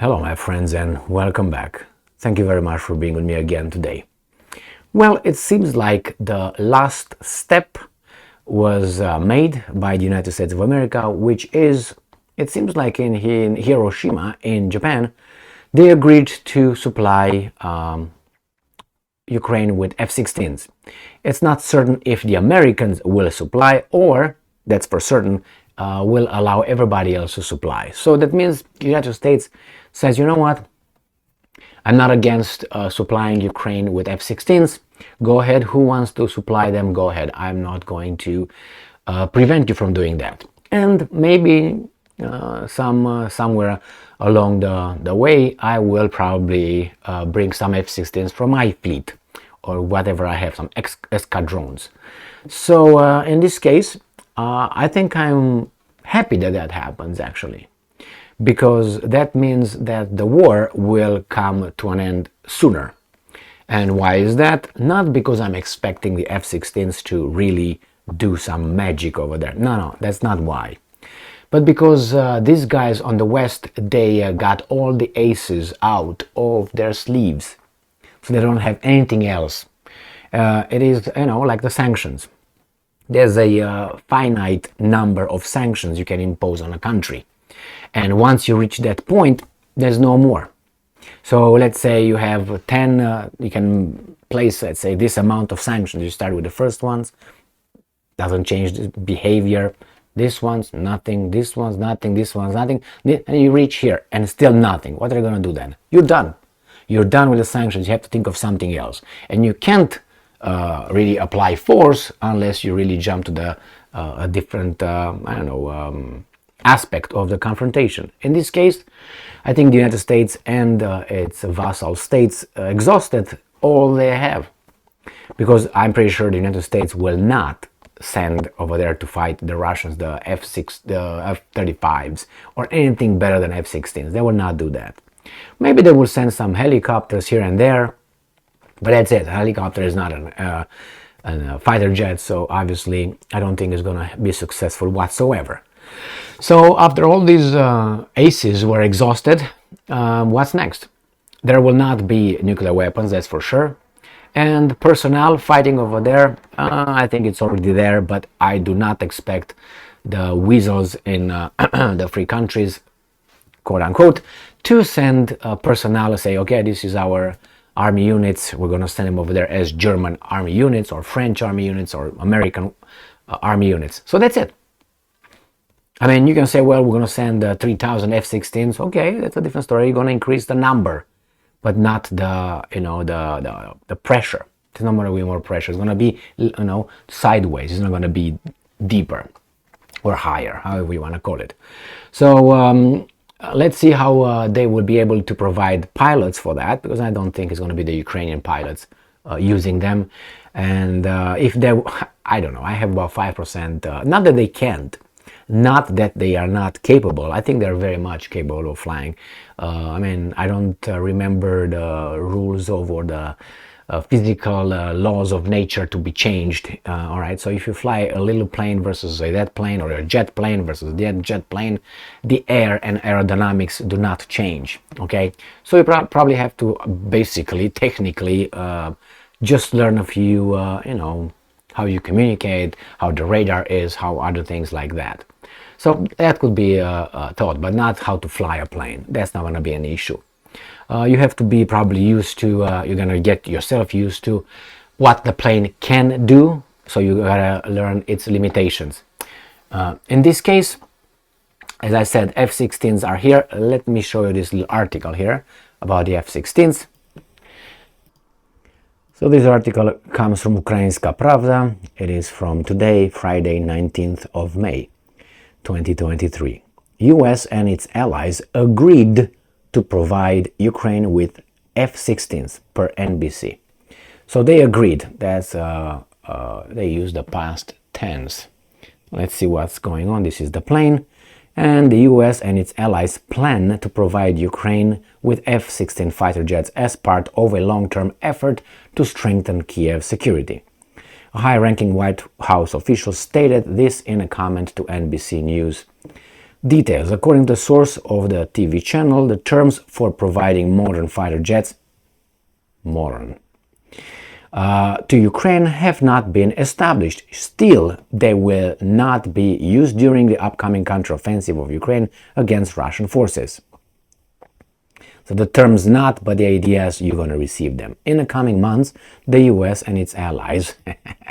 Hello, my friends, and welcome back. Thank you very much for being with me again today. Well, it seems like the last step was made by the United States of America, which is, it seems like in Hiroshima, in Japan, they agreed to supply Ukraine with F-16s. It's not certain if the Americans will supply or, that's for certain, will allow everybody else to supply. So that means the United States says, you know what, I'm not against supplying Ukraine with F-16s. Go ahead, who wants to supply them, go ahead. I'm not going to prevent you from doing that. And maybe somewhere along the way, I will probably bring some F-16s from my fleet or whatever I have, some escadrons. So in this case, I think I'm happy that that happens actually, because that means that the war will come to an end sooner. And why is that? Not because I'm expecting the F-16s to really do some magic over there. No, that's not why. But because these guys on the West, they got all the aces out of their sleeves. So they don't have anything else. It is, like the sanctions. There's a finite number of sanctions you can impose on a country. And once you reach that point, there's no more. So let's say you have 10, you can place, let's say, this amount of sanctions. You start with the first ones, doesn't change the behavior. This one's nothing, this one's nothing, this one's nothing. And you reach here and still nothing. What are you going to do then? You're done. You're done with the sanctions. You have to think of something else. And you can't really apply force unless you really jump to the a different, aspect of the confrontation. In this case, I think the United States and its vassal states exhausted all they have, because I'm pretty sure the United States will not send over there to fight the Russians the F-35s or anything better than F-16s. They will not do that. Maybe they will send some helicopters here and there, but that's it. A helicopter is not a fighter jet, so obviously I don't think it's going to be successful whatsoever. So after all these aces were exhausted, what's next? There will not be nuclear weapons, that's for sure. And personnel fighting over there, I think it's already there, but I do not expect the weasels in the free countries, quote unquote, to send personnel and say, okay, this is our army units, we're going to send them over there as German army units or French army units or American army units. So that's it. I mean, you can say, well, we're going to send 3,000 F-16s. Okay, that's a different story. You're going to increase the number, but not the pressure. It's not going to be more pressure. It's going to be, sideways. It's not going to be deeper or higher, however you want to call it. So let's see how they will be able to provide pilots for that, because I don't think it's going to be the Ukrainian pilots using them. And if they, I don't know, I have about 5%, not that they can't, not that they are not capable. I think they're very much capable of flying. I mean, I don't remember the rules of or the physical laws of nature to be changed. All right, so if you fly a little plane versus a that plane, or a jet plane versus a jet plane, the air and aerodynamics do not change. Okay, so you probably have to basically, technically, just learn a few, how you communicate, how the radar is, how other things like that. So that could be taught, but not how to fly a plane. That's not going to be an issue. You have to be probably used to, you're going to get yourself used to what the plane can do, so you got to learn its limitations. In this case, as I said, F-16s are here. Let me show you this little article here about the F-16s. So this article comes from Ukrainska Pravda. It is from today, Friday, 19th of May, 2023. US and its allies agreed to provide Ukraine with F-16s per NBC. So they agreed. That's they used the past tense. Let's see what's going on. This is the plane. And the US and its allies plan to provide Ukraine with F-16 fighter jets as part of a long-term effort to strengthen Kiev's security. A high-ranking White House official stated this in a comment to NBC News. Details. According to the source of the TV channel, the terms for providing modern fighter jets, modern, to Ukraine have not been established. Still, they will not be used during the upcoming counteroffensive of Ukraine against Russian forces. So the term's not, but the idea is you're going to receive them. In the coming months, the US and its allies,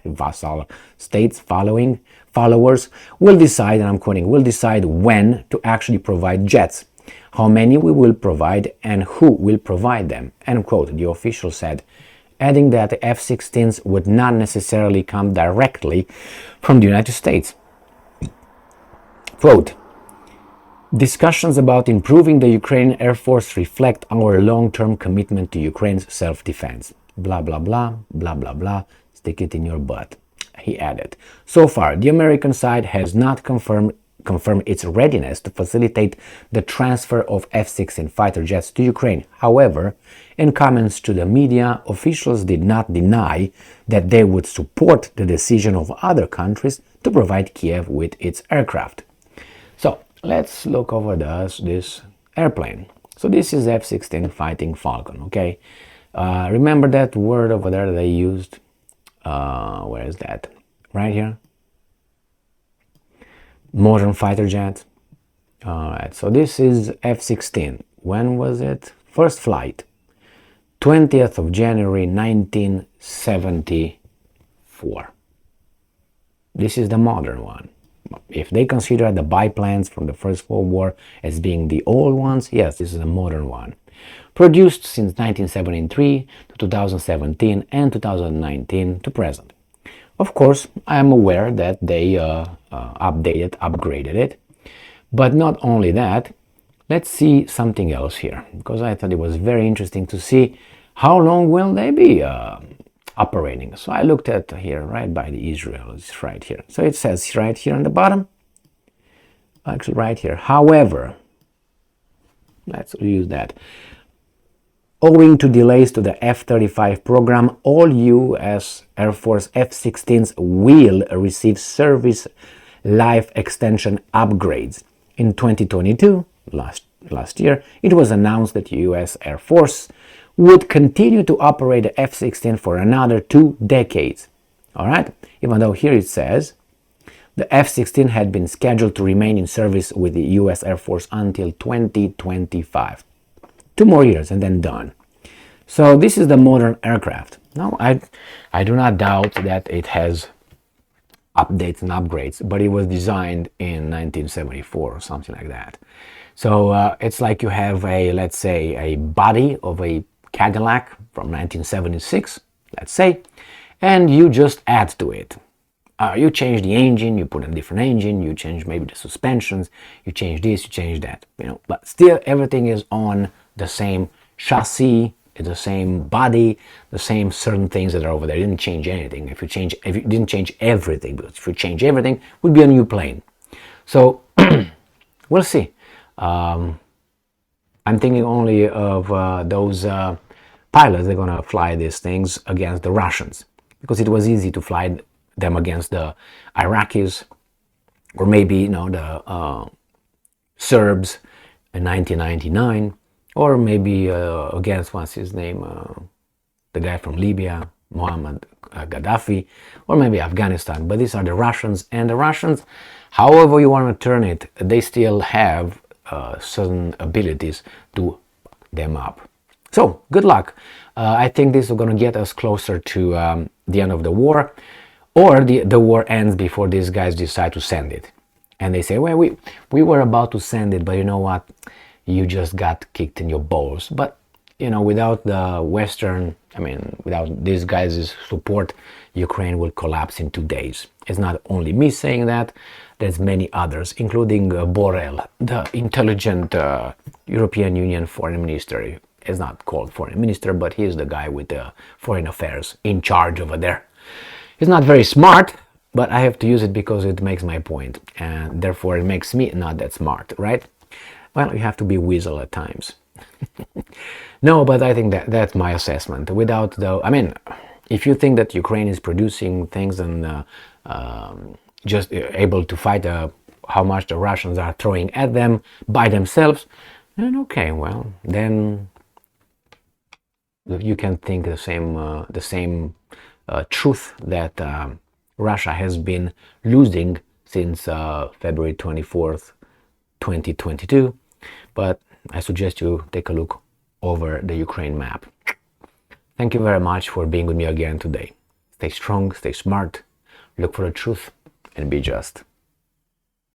vassal states followers, will decide, and I'm quoting, will decide when to actually provide jets, how many we will provide, and who will provide them, end quote, the official said, adding that the F-16s would not necessarily come directly from the United States. Quote, discussions about improving the Ukrainian Air Force reflect our long-term commitment to Ukraine's self-defense. Blah, blah, blah, blah, blah, blah, stick it in your butt, he added. So far, the American side has not confirmed its readiness to facilitate the transfer of F-16 fighter jets to Ukraine. However, in comments to the media, officials did not deny that they would support the decision of other countries to provide Kiev with its aircraft. So, let's look over this airplane. So this is F-16 Fighting Falcon, okay? Remember that word over there that they used? Where is that? Right here? Modern fighter jet. Alright, so this is F-16. When was it? First flight. 20th of January 1974. This is the modern one. If they consider the biplanes from the First World War as being the old ones, yes, this is a modern one. Produced since 1973 to 2017 and 2019 to present. Of course, I am aware that they upgraded it. But not only that, let's see something else here, because I thought it was very interesting to see how long will they be operating. So I looked at here, right by the Israel, it's right here. So it says right here on the bottom, actually right here. However, let's use that. Owing to delays to the F-35 program, all U.S. Air Force F-16s will receive service life extension upgrades. In 2022, last year, it was announced that the U.S. Air Force would continue to operate the F-16 for another 2 decades. All right, even though here it says the F-16 had been scheduled to remain in service with the U.S. Air Force until 2025. 2 more years and then done. So this is the modern aircraft. Now, I do not doubt that it has updates and upgrades, but it was designed in 1974 or something like that. So it's like you have a, let's say, a body of a Cadillac from 1976, let's say, and you just add to it. You change the engine, you put a different engine, you change maybe the suspensions, you change this, you change that, you know, but still everything is on the same chassis, the same body, the same certain things that are over there. You didn't change anything. If you didn't change everything, because if you change everything, it would be a new plane. So we'll see. I'm thinking only of those pilots that are going to fly these things against the Russians, because it was easy to fly them against the Iraqis, or maybe, you know, the Serbs in 1999, or maybe against, what's his name, the guy from Libya, Muhammad Gaddafi, or maybe Afghanistan. But these are the Russians, and the Russians, however you want to turn it, they still have certain abilities to fuck them up. So, good luck. I think this is going to get us closer to the end of the war, or the war ends before these guys decide to send it. And they say, well, we were about to send it, but you know what? You just got kicked in your balls. But, you know, without the Western, without these guys' support, Ukraine will collapse in 2 days. It's not only me saying that, there's many others, including Borrell, the intelligent European Union foreign minister. He's not called foreign minister, but he's the guy with the foreign affairs in charge over there. He's not very smart, but I have to use it because it makes my point, and therefore it makes me not that smart, right? Well, you have to be weasel at times. No, but I think that's my assessment. Without the, if you think that Ukraine is producing things and just able to fight a how much the Russians are throwing at them by themselves, then okay, well, then you can think the same truth that Russia has been losing since February 24th, 2022. But I suggest you take a look over the Ukraine map. Thank you very much for being with me again today. Stay strong, stay smart, look for the truth, and be just.